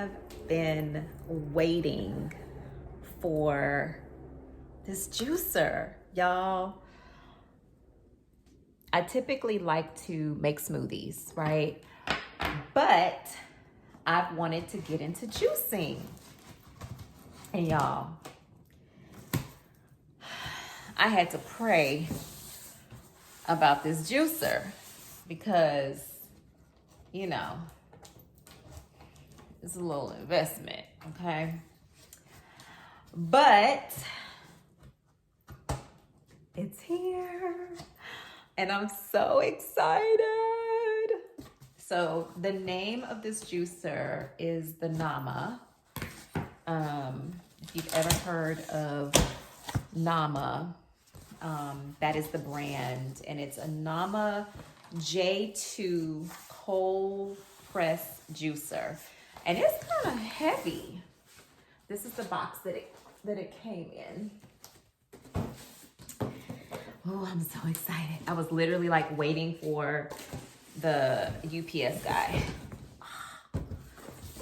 have been waiting for this juicer, y'all. I typically like to make smoothies, right? But I've wanted to get into juicing. And y'all, I had to pray about this juicer because, you know, it's a little investment, okay? But it's here and I'm so excited. So the name of this juicer is the Nama. If you've ever heard of Nama, that is the brand, and it's a Nama J2 cold press juicer, and it's kind of heavy. This is the box that it came in. Oh, I'm so excited. I was literally like waiting for the UPS guy.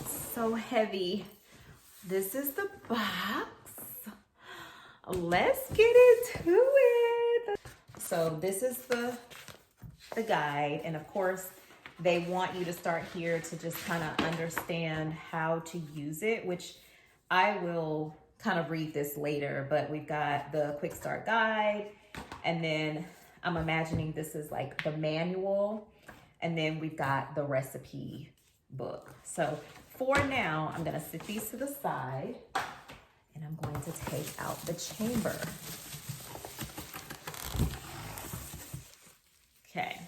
It's so heavy. This is the box. Let's get into it. So this is the guide, and of course they want you to start here to just kind of understand how to use it, which I will kind of read this later, but we've got the quick start guide, and then I'm imagining this is like the manual, and then we've got the recipe book. So for now, I'm gonna sit these to the side and I'm going to take out the chamber. Okay.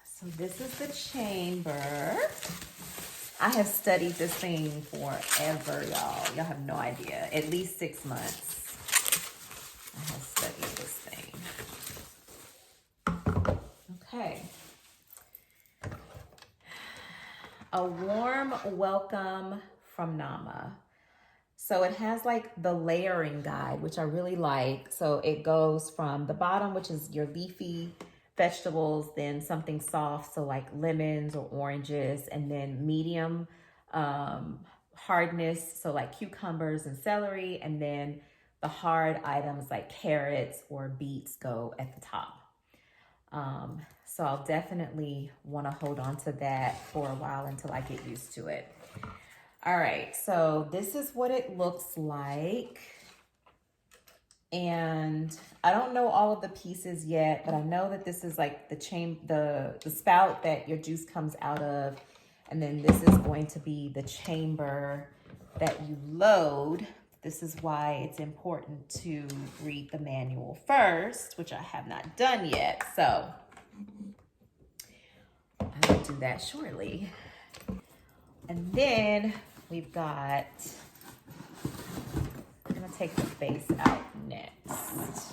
So this is the chamber. I have studied this thing forever, y'all. Y'all have no idea. At least 6 months. I have studied this thing. Okay. A warm welcome from Nama. So it has like the layering guide, which I really like. So it goes from the bottom, which is your leafy vegetables, then something soft, so like lemons or oranges, and then medium hardness, so like cucumbers and celery, and then the hard items like carrots or beets go at the top. So I'll definitely want to hold on to that for a while until I get used to it. All right, so this is what it looks like. And I don't know all of the pieces yet, but I know that this is like the spout that your juice comes out of. And then this is going to be the chamber that you load. This is why it's important to read the manual first, which I have not done yet. So I will do that shortly. And then we've got, I'm gonna take the base out next.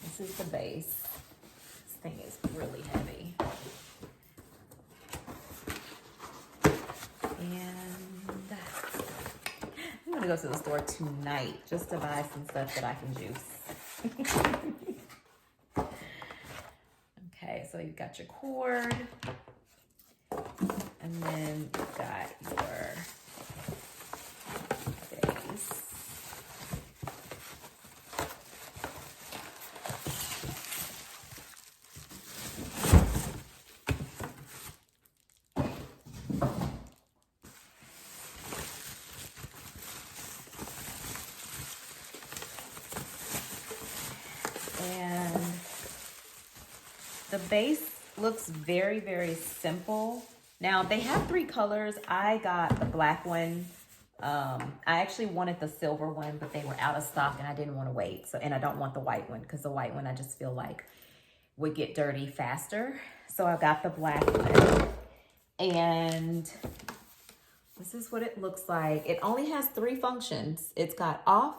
This is the base. This thing is really heavy. And I'm gonna go to the store tonight just to buy some stuff that I can juice. Okay, so you've got your cord, and then you've got your base. And the base looks very, very simple. Now they have 3 colors. I got the black one. I actually wanted the silver one, but they were out of stock and I didn't want to wait. So, and I don't want the white one because the white one I just feel like would get dirty faster. So I got the black one. And this is what it looks like. It only has 3 functions. It's got off,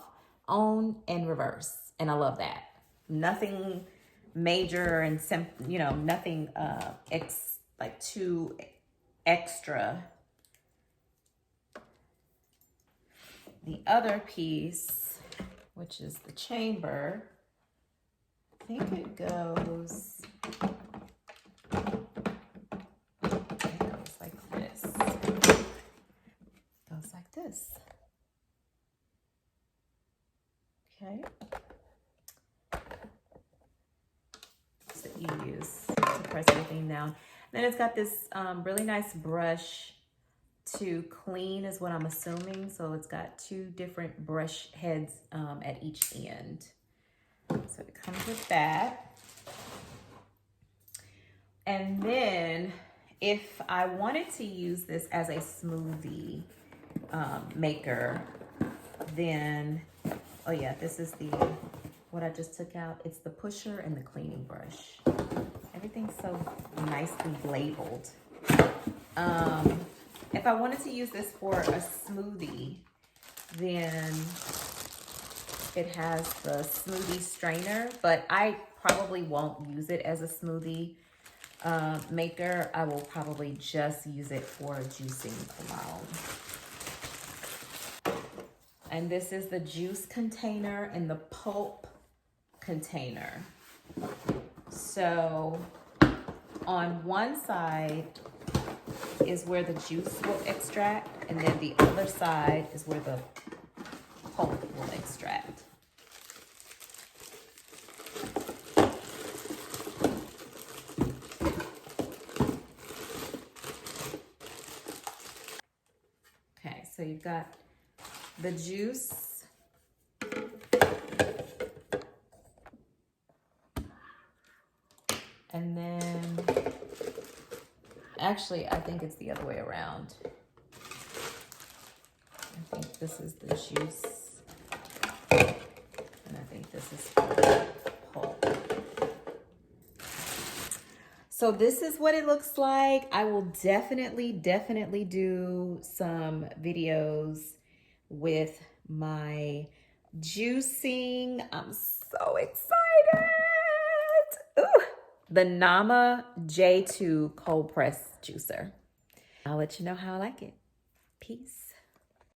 on, and reverse. And I love that. Nothing major and simple, you know, nothing like too extra. The other piece, which is the chamber, I think it goes press everything down. Then it's got this really nice brush to clean is what I'm assuming. So it's got two different brush heads at each end. So it comes with that. And then if I wanted to use this as a smoothie maker, then, oh yeah, this is what I just took out. It's the pusher and the cleaning brush. Everything's so nicely labeled. If I wanted to use this for a smoothie, then it has the smoothie strainer, but I probably won't use it as a smoothie maker. I will probably just use it for juicing alone. And this is the juice container and the pulp container. So on one side is where the juice will extract, and then the other side is where the pulp will extract. Okay, so you've got the juice, and then actually I think it's the other way around. I think this is the juice, and I think this is the pulp. So this is what it looks like. I will definitely do some videos with my juicing. I'm so excited. Ooh. The Nama J2 cold press juicer. I'll let you know how I like it. Peace.